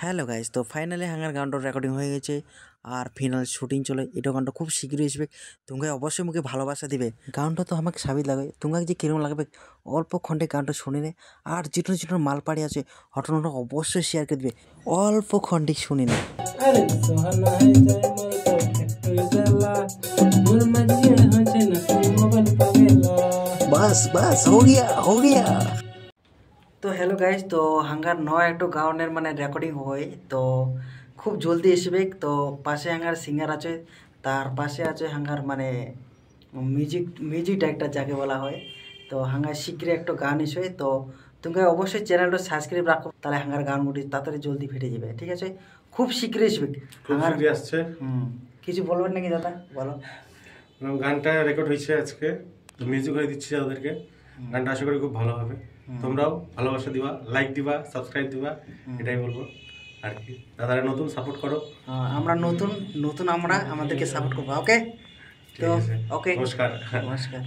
Hello guys, তো finally hunger গানটার recording হয়ে গেছে আর ফাইনাল শুটিং চলে। এটা গানটা খুব শীঘ্রই আসবে। তোমরা অবশ্যই মুখে ভালোবাসা দিবে। গানটা তো আমাকে সাবিত লাগে, তোমরা যে কিরকম লাগবে অল্প খন্ডে গানটা শুনে নে। আর যেটুন যেটুন মালপাড়ি আছে ঘটনাটা অবশ্যই শেয়ার করে দিবে, অল্প খন্ডে শুনে নে। বাস বাস হো গিয়া হো গিয়া। তো হ্যালো গাইজ, তো হাঙ্গার একটু গানের মানে রেকর্ডিং হয়, তো খুব জলদি আসবে। তো পাশে হাঙ্গার সিঙ্গার আছে, তার পাশে আছে হাঙ্গার মানে মিউজিক ডাইরেক্টর যাকে বলা হয়। তো হাঙ্গার শীঘ্রই একটা গান এসে, তো তুমি অবশ্যই চ্যানেলটা সাবস্ক্রাইব রাখো, তাহলে হাঙ্গার গানগুলি তাড়াতাড়ি জলদি ফেটে যাবে। ঠিক আছে, খুব শীঘ্রই আসবে হাঙ্গার আসছে। কিছু বলবেন নাকি দাদা? বলো। গানটা রেকর্ড হয়েছে আজকে, তো মিউজিক হয়ে দিচ্ছি ওদেরকে। গানটা আশা করি খুব ভালো হবে। তোমরাও ভালোবাসা দিবা, লাইক দিবা, সাবস্ক্রাইব দিবা, এটাই বলবো আর কি। দাদারা নতুন সাপোর্ট করো। আমরা নতুন আমরা আমাদেরকে সাপোর্ট করবো। ওকে, তো ওকে, নমস্কার। নমস্কার।